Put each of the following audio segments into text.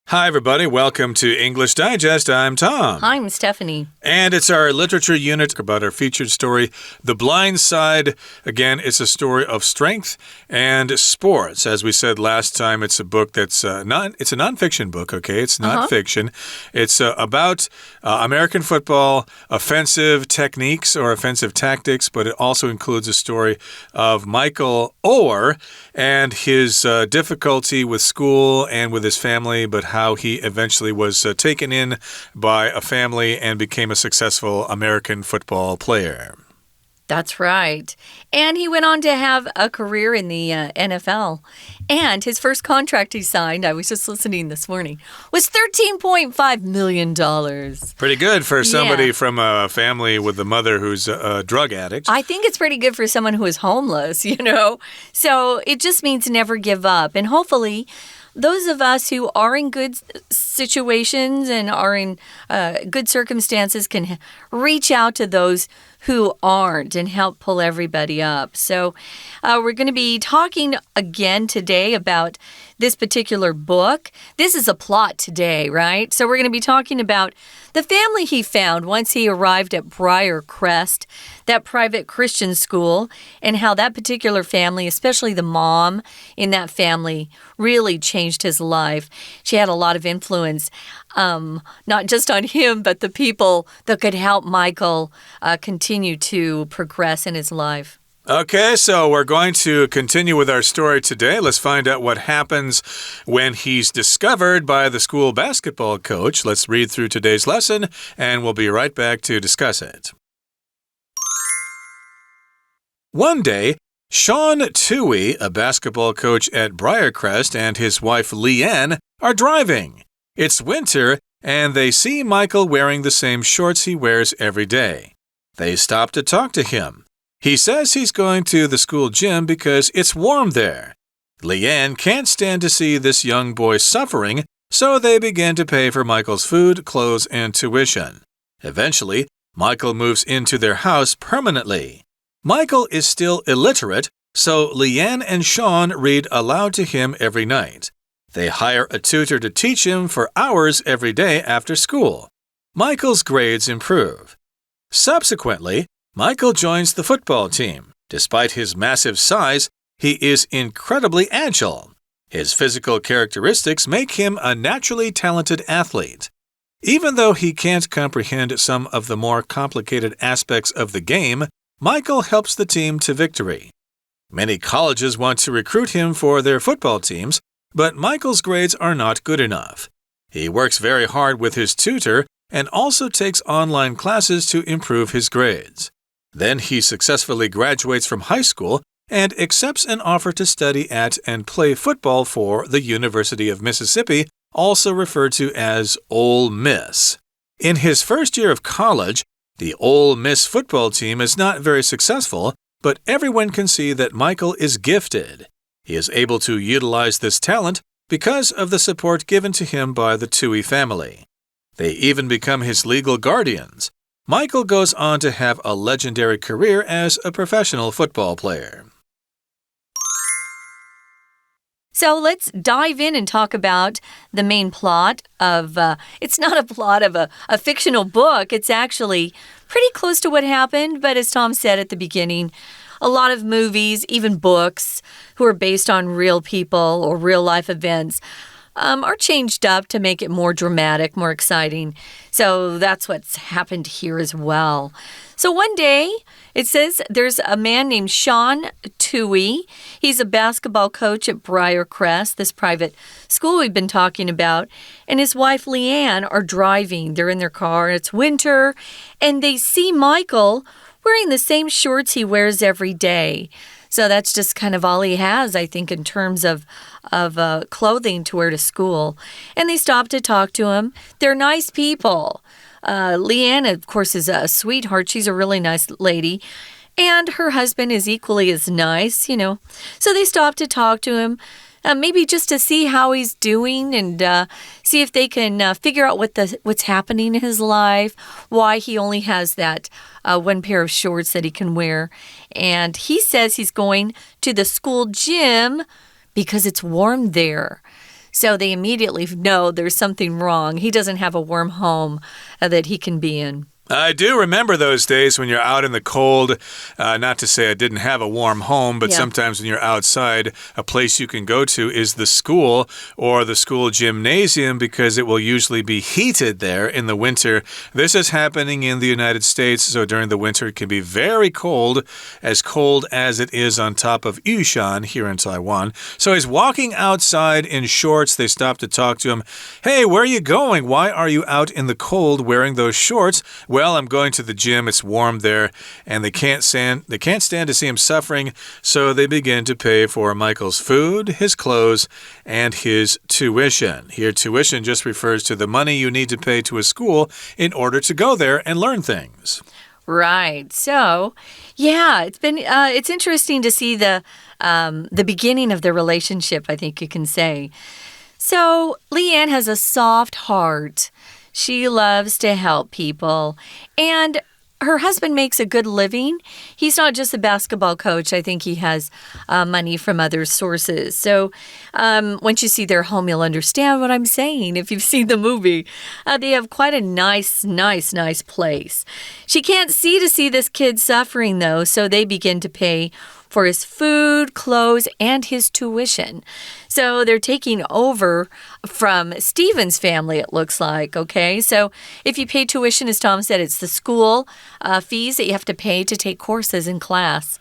Hi, everybody. Welcome to English Digest. I'm Tom. I'm Stephanie. And it's our literature unit about our featured story, The Blind Side. Again, it's a story of strength and sports. As we said last time, it's a book that's it's a nonfiction book, okay? It's not fiction. It's about American football, offensive techniques or offensive tactics, but it also includes a story of Michael Oher and his difficulty with school and with his family, but how he eventually was taken in by a family and became a successful American football player. That's right. And he went on to have a career in the NFL. And his first contract he signed, I was just listening this morning, was $13.5 million. Pretty good for somebody from a family with a mother who's a drug addict. I think it's pretty good for someone who is homeless, you know. So it just means never give up. And hopefully those of us who are in good situations and are in good circumstances can reach out to those who aren't and help pull everybody up. So we're going to be talking again today about this particular book. This is a plot today, right? So we're going to be talking about the family he found once he arrived at Briarcrest, that private Christian school, and how that particular family, especially the mom in that family, really changed his life. She had a lot of influence, not just on him, but the people that could help Michael continue to progress in his life. Okay, so we're going to continue with our story today. Let's find out what happens when he's discovered by the school basketball coach. Let's read through today's lesson, and we'll be right back to discuss it. One day, Sean Toohey, a basketball coach at Briarcrest, and his wife Leanne are driving. It's winter, and they see Michael wearing the same shorts he wears every day. They stop to talk to him. He says he's going to the school gym because it's warm there. Leanne can't stand to see this young boy suffering, so they begin to pay for Michael's food, clothes, and tuition. Eventually, Michael moves into their house permanently. Michael is still illiterate, so Leanne and Sean read aloud to him every night. They hire a tutor to teach him for hours every day after school. Michael's grades improve. Subsequently, Michael joins the football team. Despite his massive size, he is incredibly agile. His physical characteristics make him a naturally talented athlete. Even though he can't comprehend some of the more complicated aspects of the game, Michael helps the team to victory. Many colleges want to recruit him for their football teams, but Michael's grades are not good enough. He works very hard with his tutor and also takes online classes to improve his grades. Then he successfully graduates from high school and accepts an offer to study at and play football for the University of Mississippi, also referred to as Ole Miss. In his first year of college, the Ole Miss football team is not very successful, but everyone can see that Michael is gifted. He is able to utilize this talent because of the support given to him by the Toohey family. They even become his legal guardians. Michael goes on to have a legendary career as a professional football player. So let's dive in and talk about the main plot of, it's not a plot of a fictional book. It's actually pretty close to what happened, but as Tom said at the beginning, a lot of movies, even books, who are based on real people or real life events, are changed up to make it more dramatic, more exciting. So that's what's happened here as well. So one day, it says there's a man named Sean Toohey. He's a basketball coach at Briarcrest, this private school we've been talking about. And his wife Leanne are driving. They're in their car, and it's winter. And they see Michael wearing the same shorts he wears every day. So that's just kind of all he has, I think, in terms of clothing to wear to school. And they stop to talk to him. They're nice people. Leanne, of course, is a sweetheart. She's a really nice lady. And her husband is equally as nice, you know. So they stop to talk to him, maybe just to see how he's doing and see if they can figure out what's happening in his life, why he only has that one pair of shorts that he can wear. And he says he's going to the school gym because it's warm there. So they immediately know there's something wrong. He doesn't have a warm home that he can be in. I do remember those days when you're out in the cold. Not to say I didn't have a warm home, but sometimes when you're outside, a place you can go to is the school or the school gymnasium because it will usually be heated there in the winter. This is happening in the United States, so during the winter it can be very cold as it is on top of Yushan here in Taiwan. So he's walking outside in shorts. They stop to talk to him. Hey, where are you going? Why are you out in the cold wearing those shorts? Well, I'm going to the gym. It's warm there, and they can't stand to see him suffering, so they begin to pay for Michael's food, his clothes, and his tuition. Here, tuition just refers to the money you need to pay to a school in order to go there and learn things. Right. So, yeah, it's interesting to see the beginning of the relationship, I think you can say. So, Leanne has a soft heart. She loves to help people, and her husband makes a good living. He's not just a basketball coach. I think he has money from other sources. So once you see their home, you'll understand what I'm saying. If you've seen the movie, they have quite a nice place. She can't see this kid suffering, though, so they begin to pay for his food, clothes, and his tuition. So they're taking over from Stephen's family, it looks like, okay? So if you pay tuition, as Tom said, it's the school fees that you have to pay to take courses in class.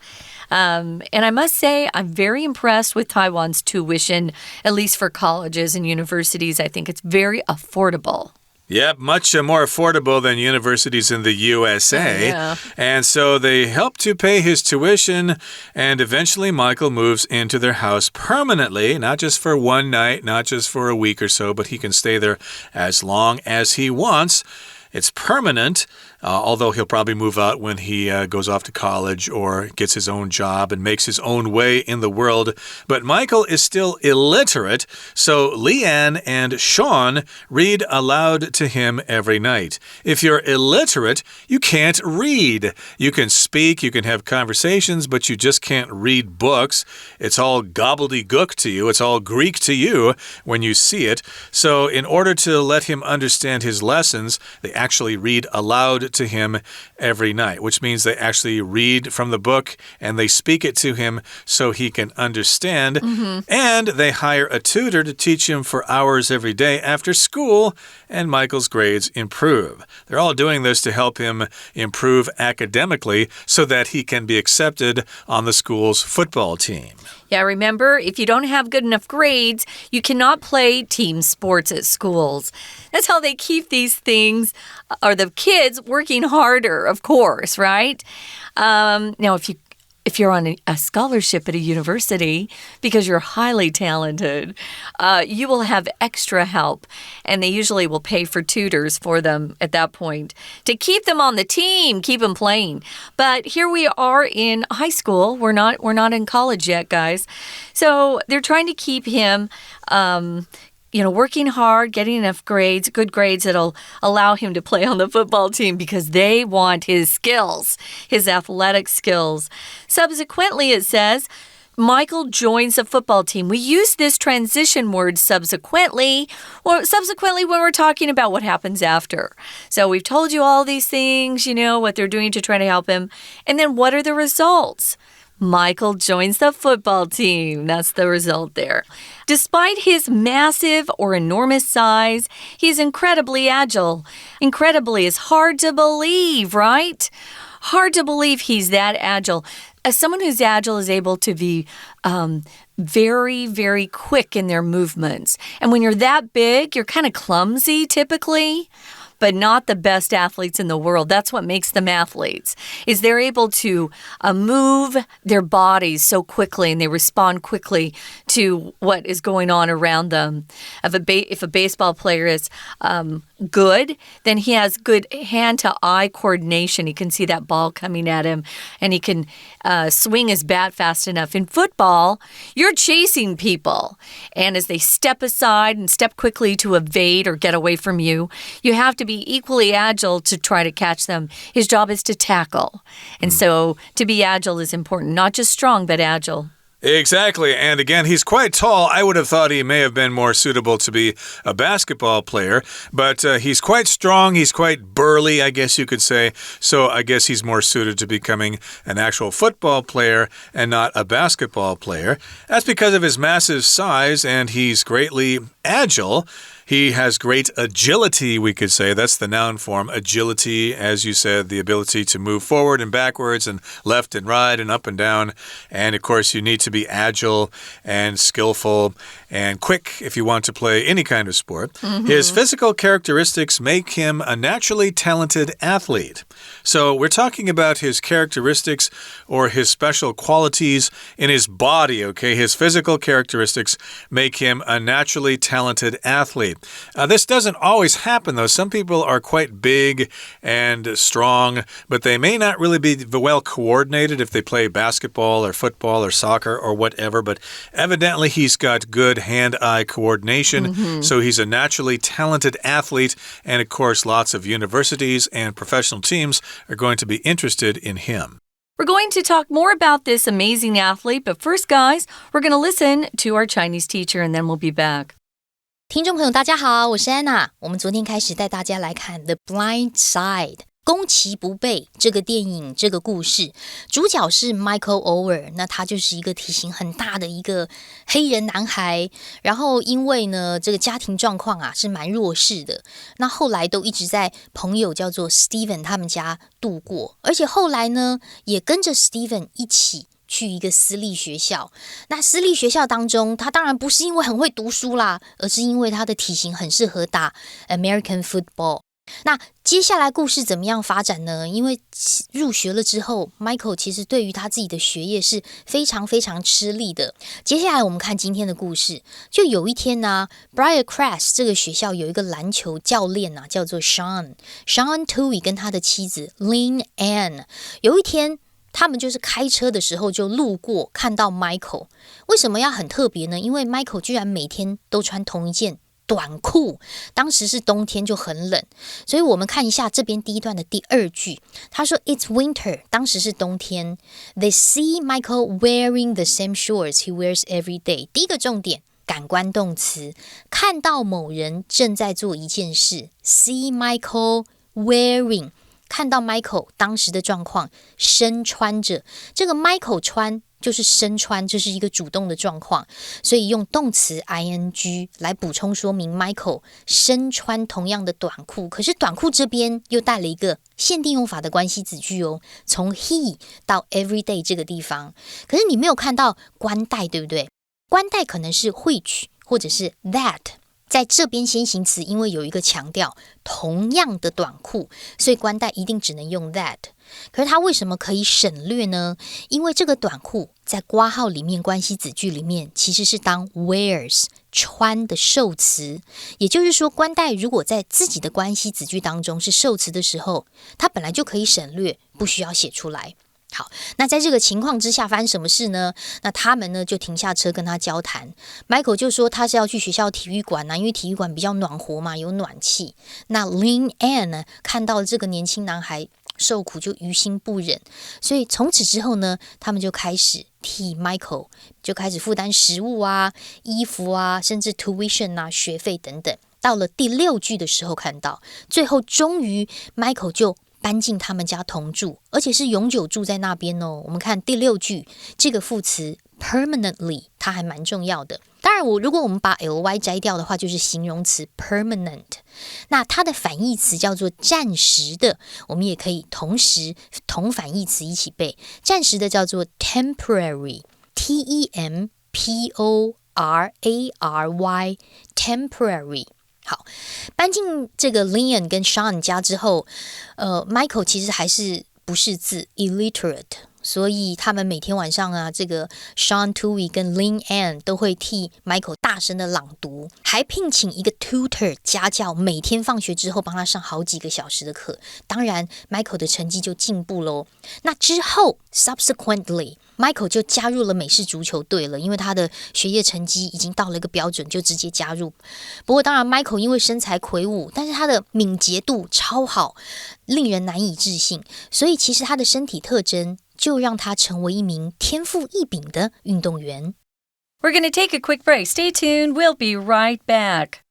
And I must say, I'm very impressed with Taiwan's tuition, at least for colleges and universities. I think it's very affordable. Yep, much more affordable than universities in the USA. Yeah. And so they help to pay his tuition, and eventually Michael moves into their house permanently, not just for one night, not just for a week or so, but he can stay there as long as he wants. It's permanent, although he'll probably move out when he goes off to college or gets his own job and makes his own way in the world. But Michael is still illiterate, so Leanne and Sean read aloud to him every night. If you're illiterate, you can't read. You can speak, you can have conversations, but you just can't read books. It's all gobbledygook to you. It's all Greek to you when you see it. So in order to let him understand his lessons, they actually read aloud to him every night, which means they actually read from the book and they speak it to him so he can understand. And they hire a tutor to teach him for hours every day after school, and Michael's grades improve. They're all doing this to help him improve academically so that he can be accepted on the school's football team. Yeah, remember, if you don't have good enough grades, you cannot play team sports at schools. That's how they keep these things, or the kids, working harder, of course, right? Now, if you're on a scholarship at a university because you're highly talented, you will have extra help, and they usually will pay for tutors for them at that point to keep them on the team, keep them playing. But here we are in high school. We're not in college yet, guys. So they're trying to keep him working hard, getting enough grades, good grades that'll allow him to play on the football team because they want his skills, his athletic skills. Subsequently, it says, Michael joins the football team. We use this transition word subsequently when we're talking about what happens after. So we've told you all these things, what they're doing to try to help him. And then what are the results? Michael joins the football team. That's the result there. Despite his massive or enormous size, he's incredibly agile. Incredibly is hard to believe, right? Hard to believe he's that agile. As someone who's agile is able to be very, very quick in their movements. And when you're that big, you're kind of clumsy typically, but not the best athletes in the world. That's what makes them athletes, is they're able to move their bodies so quickly and they respond quickly to what is going on around them. If a baseball player is good, then he has good hand-to-eye coordination. He can see that ball coming at him, and he can swing his bat fast enough. In football, you're chasing people, and as they step aside and step quickly to evade or get away from you, you have to be equally agile to try to catch them. His job is to tackle, and so to be agile is important, not just strong, but agile. Exactly. And again, he's quite tall. I would have thought he may have been more suitable to be a basketball player, but he's quite strong. He's quite burly, I guess you could say. So I guess he's more suited to becoming an actual football player and not a basketball player. That's because of his massive size, and he's greatly agile. He has great agility, we could say. That's the noun form. Agility, as you said, the ability to move forward and backwards and left and right and up and down. And, of course, you need to be agile and skillful and quick if you want to play any kind of sport. His physical characteristics make him a naturally talented athlete. So we're talking about his characteristics or his special qualities in his body, okay? His physical characteristics make him a naturally talented athlete. This doesn't always happen, though. Some people are quite big and strong, but they may not really be well coordinated if they play basketball or football or soccer or whatever. But evidently, he's got good hand-eye coordination, so he's a naturally talented athlete. And, of course, lots of universities and professional teams are going to be interested in him. We're going to talk more about this amazing athlete, but first, guys, we're going to listen to our Chinese teacher, and then we'll be back. 听众朋友大家好，我是安娜。我们昨天开始带大家来看 The Blind Side 攻其不备这个电影这个故事，主角是 Michael Oher， 那他就是一个体型很大的一个黑人男孩，然后因为呢这个家庭状况啊是蛮弱势的，那后来都一直在朋友叫做 Steven 他们家度过，而且后来呢也跟着 Steven 一起去一个私立学校，那私立学校当中，他当然不是因为很会读书啦，而是因为他的体型很适合打 American football。那接下来故事怎么样发展呢？因为入学了之后 Michael 其实对于他自己的学业是非常非常吃力的。接下来我们看今天的故事，就有一天呢 Briarcrest 这个学校有一个篮球教练啊，叫做 Sean Tui 跟他的妻子 Lynn Ann， 有一天他们就是开车的时候就路过看到 Michael。 为什么要很特别呢？因为 Michael 居然每天都穿同一件短裤，当时是冬天就很冷，所以我们看一下这边第一段的第二句，他说 It's winter， 当时是冬天。 They see Michael wearing the same shorts he wears every day。 第一个重点感官动词，看到某人正在做一件事， see Michael wearing，看到 Michael 当时的状况，身穿着，这个 Michael 穿就是身穿，这是一个主动的状况，所以用动词 ing 来补充说明 Michael 身穿同样的短裤，可是短裤这边又带了一个限定用法的关系子句哦，从 he 到 everyday 这个地方，可是你没有看到冠带，对不对？冠带可能是 which 或者是 that，在这边先行词因为有一个强调同样的短裤，所以冠带一定只能用 that。 可是它为什么可以省略呢？因为这个短裤在括号里面关系子句里面其实是当 wears 穿的受词，也就是说冠带如果在自己的关系子句当中是受词的时候，它本来就可以省略，不需要写出来。好，那在这个情况之下发生什么事呢？那他们呢就停下车跟他交谈。Michael 就说他是要去学校体育馆因为体育馆比较暖和嘛，有暖气。那 Lynn Ann 呢看到这个年轻男孩受苦就于心不忍，所以从此之后呢，他们就开始替 Michael 就开始负担食物啊、衣服啊，甚至 tuition 啊、学费等等。到了第6句的时候看到，最后终于 Michael 就搬进他们家同住，而且是永久住在那边哦。我们看第6句，这个副词 permanently 它还蛮重要的。当然如果我们把 ly 摘掉的话，就是形容词 permanent。 那它的反义词叫做暂时的，我们也可以同时同反义词一起背。暂时的叫做 temporary， temporary temporary。好，搬进这个 Lynn 跟 Sean 家之后，Michael 其实还是不识字 illiterate， 所以他们每天晚上啊，这个 Sean Tui 跟 Lynn Ann 都会替 Michael 大声的朗读，还聘请一个 tutor 家教，每天放学之后帮他上好几个小时的课。当然 Michael 的成绩就进步咯。那之后 subsequently Michael 就加入了美式足球队了，因为他的学业成绩已经到了一个标准，就直接加入。不过当然 Michael 因为身材魁梧，但是他的敏捷度超好，令人难以置信，所以其实他的身体特征就让他成为一名天赋异禀的运动员。We're going to take a quick break. Stay tuned. We'll be right back.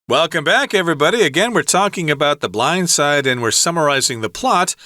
Welcome back, everybody. Again, we're talking about The Blind Side, and we're summarizing the plot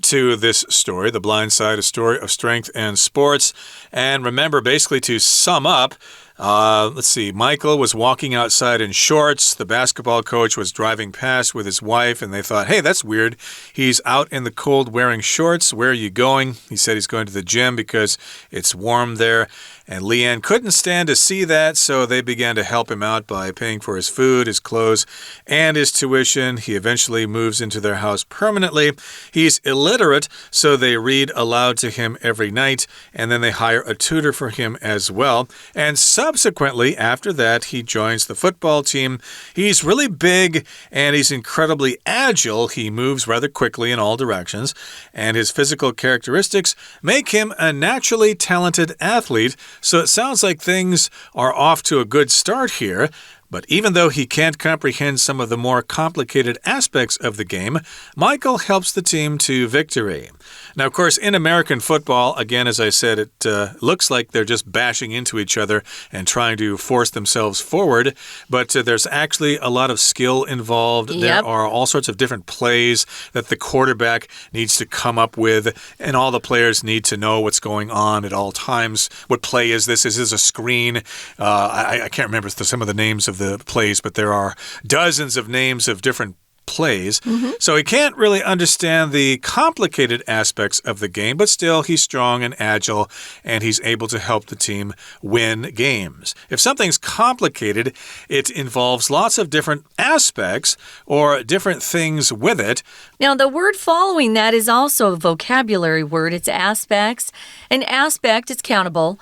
to this story, The Blind Side, a story of strength and sports. And remember, basically, to sum up, let's see, Michael was walking outside in shorts. The basketball coach was driving past with his wife, and they thought, hey, that's weird. He's out in the cold wearing shorts. Where are you going? He said he's going to the gym because it's warm there. And Leanne couldn't stand to see that, so they began to help him out by paying for his food, his clothes, and his tuition. He eventually moves into their house permanently. He's illiterate, so they read aloud to him every night, and then they hire a tutor for him as well. And subsequently, after that, he joins the football team. He's really big, and he's incredibly agile. He moves rather quickly in all directions, and his physical characteristics make him a naturally talented athlete. So it sounds like things are off to a good start here. But even though he can't comprehend some of the more complicated aspects of the game, Michael helps the team to victory. Now, of course, in American football, again, as I said, it looks like they're just bashing into each other and trying to force themselves forward. But there's actually a lot of skill involved. Yep. There are all sorts of different plays that the quarterback needs to come up with, and all the players need to know what's going on at all times. What play is this? Is this a screen? I can't remember some of the names of the plays, but there are dozens of names of different plays. So he can't really understand the complicated aspects of the game, but still he's strong and agile, and he's able to help the team win games. If something's complicated, it involves lots of different aspects or different things with it. Now, the word following that is also a vocabulary word. It's aspects. An aspect, it's countable,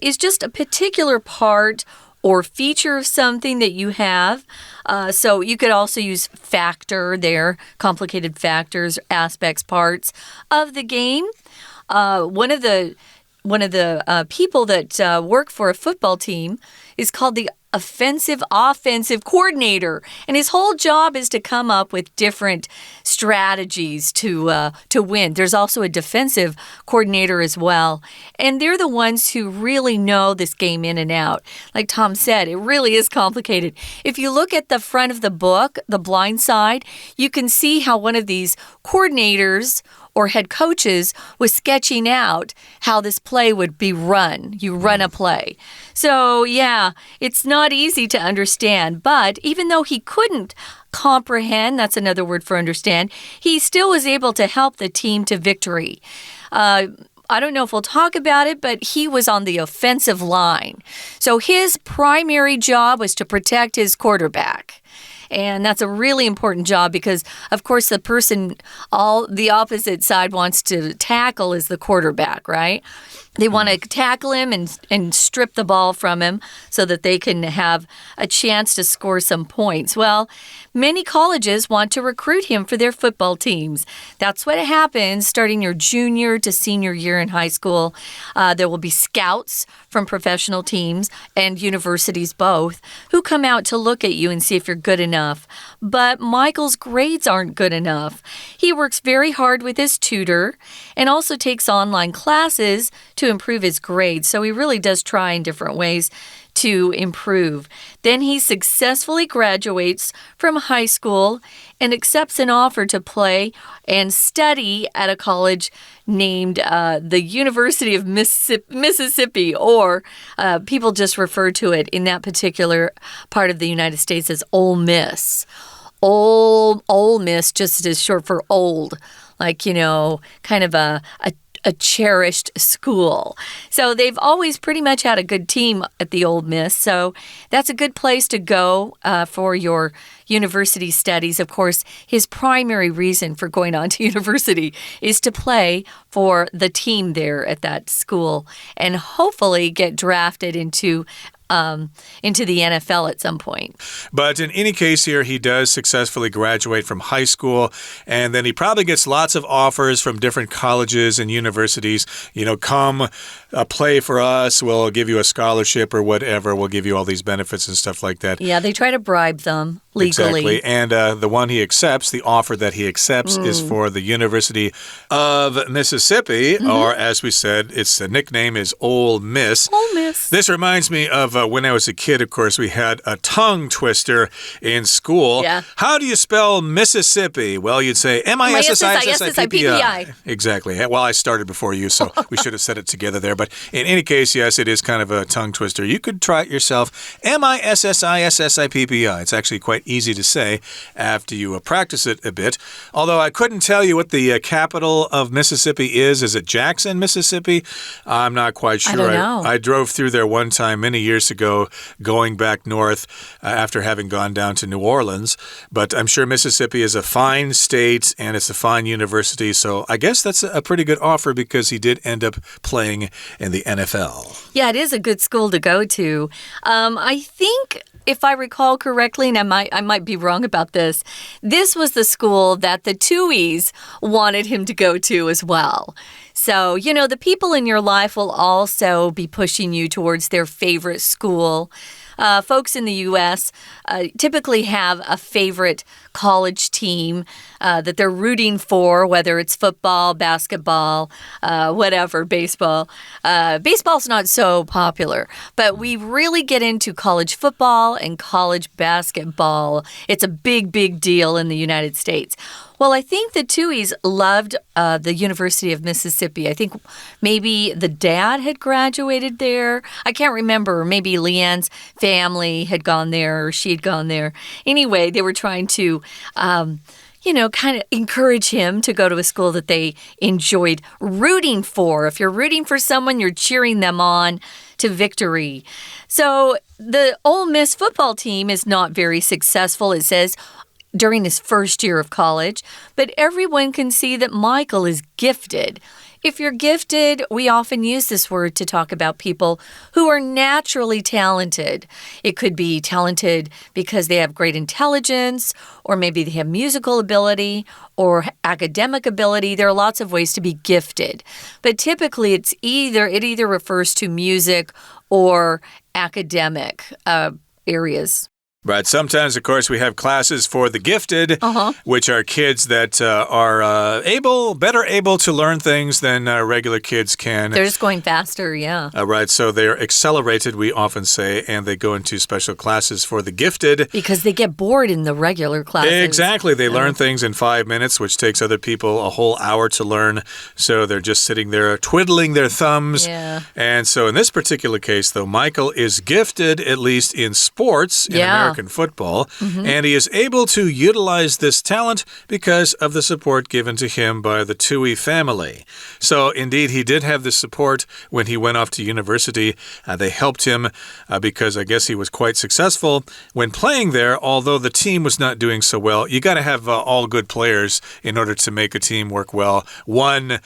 is just a particular part or feature of something that you have. So you could also use factor there, complicated factors, aspects, parts of the game. One of the people that work for a football team is called the offensive coordinator, and his whole job is to come up with different strategies to win. There's also a defensive coordinator as well, and they're the ones who really know this game in and out. Like Tom said, it really is complicated. If you look at the front of the book, The Blind Side, you can see how one of these coordinators or head coaches was sketching out how this play would be run. You run a play. So, yeah, it's not easy to understand, but even though he couldn't comprehend, that's another word for understand, he still was able to help the team to victory. I don't know if we'll talk about it, but he was on the offensive line. So his primary job was to protect his quarterback. And that's a really important job because, of course, the person the opposite side wants to tackle is the quarterback, right? They want to tackle him and strip the ball from him so that they can have a chance to score some points. Well, many colleges want to recruit him for their football teams. That's what happens starting your junior to senior year in high school. There will be scouts from professional teams and universities both who come out to look at you and see if you're good enough. But Michael's grades aren't good enough. He works very hard with his tutor and also takes online classes to improve his grades. So he really does try in different ways to improve. Then he successfully graduates from high school and accepts an offer to play and study at a college named the University of Mississippi, or people just refer to it in that particular part of the United States as Ole Miss. Ole Miss just is short for old, like, kind of a cherished school. So they've always pretty much had a good team at the Ole Miss. So that's a good place to go for your university studies. Of course, his primary reason for going on to university is to play for the team there at that school and hopefully get drafted into into the NFL at some point. But in any case here, he does successfully graduate from high school, and then he probably gets lots of offers from different colleges and universities. Come play for us. We'll give you a scholarship or whatever. We'll give you all these benefits and stuff like that. Yeah, they try to bribe them legally. Exactly. And the one he accepts, the offer that he accepts is for the University of Mississippi, or as we said, its nickname is Ole Miss. Ole Miss. This reminds me of when I was a kid, of course, we had a tongue twister in school. Yeah. How do you spell Mississippi? Well, you'd say M-I-S-S-I-S-S-I-P-P-I. Exactly. Well, I started before you, so we should have said it together there. But in any case, yes, it is kind of a tongue twister. You could try it yourself. M-I-S-S-I-S-S-I-P-P-I. It's actually quite easy to say after you practice it a bit. Although I couldn't tell you what the capital of Mississippi is. Is it Jackson, Mississippi? I'm not quite sure. I don't know. I drove through there one time many years ago, going back north after having gone down to New Orleans. But I'm sure Mississippi is a fine state and it's a fine university. So I guess that's a pretty good offer because he did end up playing in the NFL. Yeah, it is a good school to go to. I think, if I recall correctly, and I might be wrong about this, this was the school that the Tuohys wanted him to go to as well. So, the people in your life will also be pushing you towards their favorite school. Folks in the U.S. Typically have a favorite college team that they're rooting for, whether it's football, basketball, whatever, baseball. Baseball's not so popular, but we really get into college football and college basketball. It's a big, big deal in the United States. Well, I think the Tuohys loved the University of Mississippi. I think maybe the dad had graduated there. I can't remember. Maybe Leanne's family had gone there or she had gone there. Anyway, they were trying to, kind of encourage him to go to a school that they enjoyed rooting for. If you're rooting for someone, you're cheering them on to victory. So the Ole Miss football team is not very successful, it says, during his first year of college, but everyone can see that Michael is gifted. If you're gifted, we often use this word to talk about people who are naturally talented. It could be talented because they have great intelligence, or maybe they have musical ability or academic ability. There are lots of ways to be gifted. But typically, it either refers to music or academic areas. Right. Sometimes, of course, we have classes for the gifted, which are kids that are better able to learn things than regular kids can. They're just going faster, yeah. Right. So they're accelerated, we often say, and they go into special classes for the gifted. Because they get bored in the regular classes. Exactly. They learn things in 5 minutes, which takes other people a whole hour to learn. So they're just sitting there twiddling their thumbs. Yeah. And so in this particular case, though, Michael is gifted, at least in sports, in American football, and he is able to utilize this talent because of the support given to him by the Tuohy family. So indeed, he did have the support when he went off to university. They helped him because I guess he was quite successful when playing there, although the team was not doing so well. You got to have all good players in order to make a team work well. One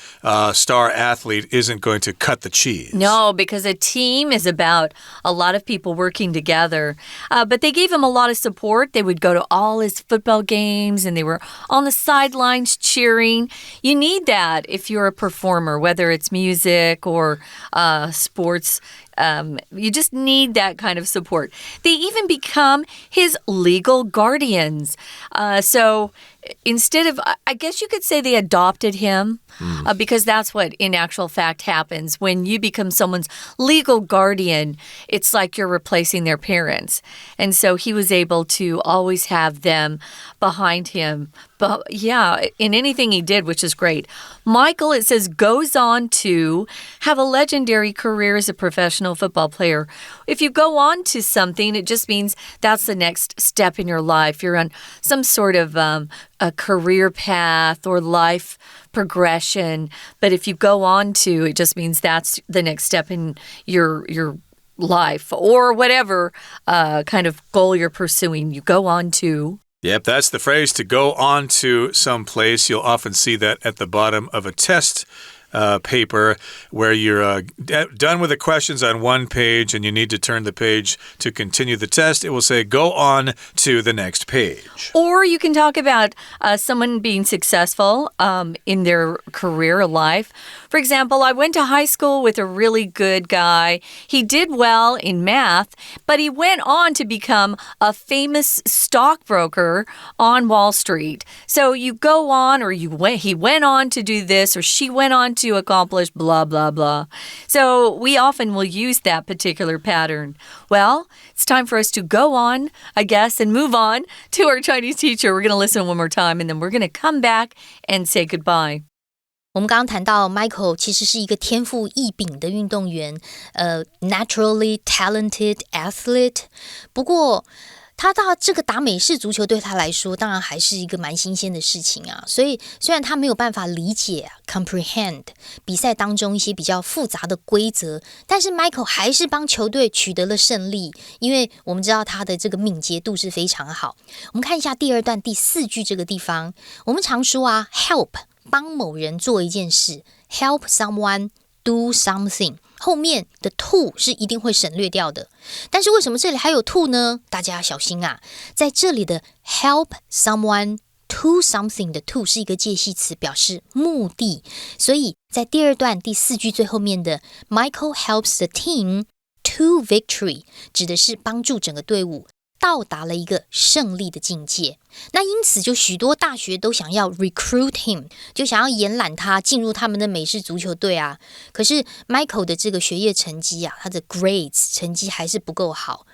star athlete isn't going to cut the cheese. No, because a team is about a lot of people working together. But they gave him a lot of support. They would go to all his football games and they were on the sidelines cheering. You need that if you're a performer, whether it's music or sports. You just need that kind of support. They even become his legal guardians. So instead of, I guess you could say they adopted him because that's what in actual fact happens. When you become someone's legal guardian, it's like you're replacing their parents. And so he was able to always have them behind him. But yeah, in anything he did, which is great. Michael, it says, goes on to have a legendary career as a professional football player. If you go on to something, it just means that's the next step in your life. You're on some sort of a career path or life progression. But if you go on to, it just means that's the next step in your life or whatever kind of goal you're pursuing. You go on to. Yep, that's the phrase, to go on to some place. You'll often see that at the bottom of a test paper where you're done with the questions on one page and you need to turn the page to continue the test, it will say go on to the next page. Or you can talk about someone being successful in their career or life. For example, I went to high school with a really good guy. He did well in math, but he went on to become a famous stockbroker on Wall Street. So you go on, or he went on to do this, or she went on to accomplish blah, blah, blah. So we often will use that particular pattern. Well, it's time for us to go on, I guess, and move on to our Chinese teacher. We're going to listen one more time, and then we're going to come back and say goodbye. 我们刚刚谈到 Michael 其实是一个天赋异禀的运动员naturally talented athlete. 不过他这个打美式足球对他来说当然还是一个蛮新鲜的事情啊，所以虽然他没有办法理解comprehend 比赛当中一些比较复杂的规则，但是 Michael 还是帮球队取得了胜利，因为我们知道他的这个敏捷度是非常好。我们看一下第二段第4句这个地方，我们常说啊 help 帮某人做一件事 help someone do something， 后面的 to 是一定会省略掉的，但是为什么这里还有 to 呢？大家要小心啊，在这里的 help someone to something 的 to 是一个介系词，表示目的，所以在第二段第4句最后面的 Michael helps the team to victory 指的是帮助整个队伍到达了一个胜利的境界。那因此就许多大学都想要 recruit him， 就想要延揽他进入他们的美式足球队啊。可是 Michael 的这个学业成绩啊，他的 grades 成绩还是不够好，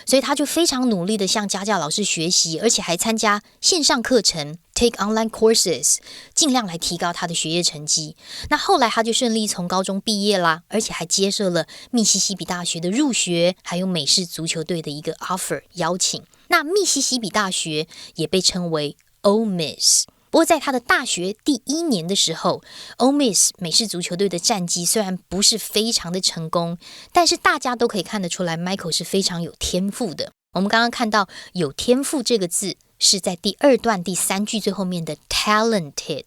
所以他就非常努力的向家教老师学习，而且还参加线上课程 take online courses， 尽量来提高他的学业成绩。那后来他就顺利从高中毕业啦，而且还接受了密西西比大学的入学，还有美式足球队的一个 offer 邀请。那密西西比大学也被称为 Ole Miss。 不过在他的大学第1年的时候， Ole Miss 美式足球队的战绩虽然不是非常的成功，但是大家都可以看得出来 Michael 是非常有天赋的。我们刚刚看到有天赋这个字是在第2段第3句最后面的 talented，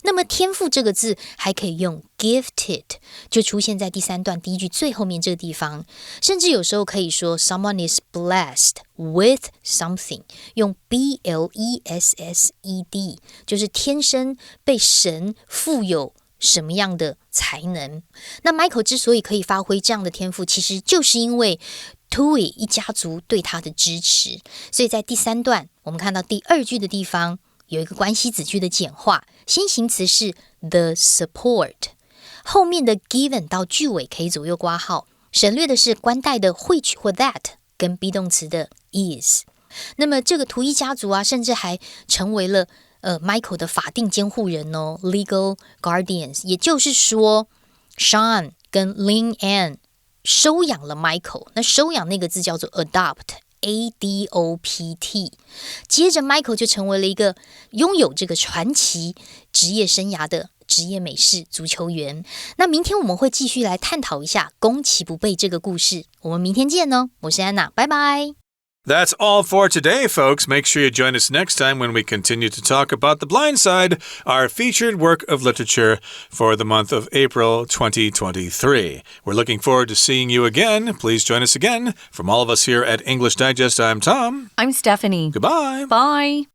那么天赋这个字还可以用 gifted， 就出现在第3段第1句最后面这个地方，甚至有时候可以说 someone is blessed with something， 用 blessed 就是天生被神赋有什么样的才能。那 Michael 之所以可以发挥这样的天赋，其实就是因为 Tui 一家族对他的支持。所以在第3段我们看到第2句的地方有一个关系子句的简化，先行词是 the support， 后面的 given 到句尾可以左右括号，省略的是关代的 which 或 that 跟 be 动词的 is。 那么这个图一家族啊，甚至还成为了Michael 的法定监护人哦 legal guardians， 也就是说 Sean 跟 Lin Ann 收养了 Michael， 那收养那个字叫做 adopt ADOPT， 接着 Michael 就成为了一个拥有这个传奇职业生涯的职业美式足球员。那明天我们会继续来探讨一下攻其不备这个故事，我们明天见哦，我是安娜，拜拜。That's all for today, folks. Make sure you join us next time when we continue to talk about The Blind Side, our featured work of literature for the month of April 2023. We're looking forward to seeing you again. Please join us again. From all of us here at English Digest, I'm Tom. I'm Stephanie. Goodbye. Bye.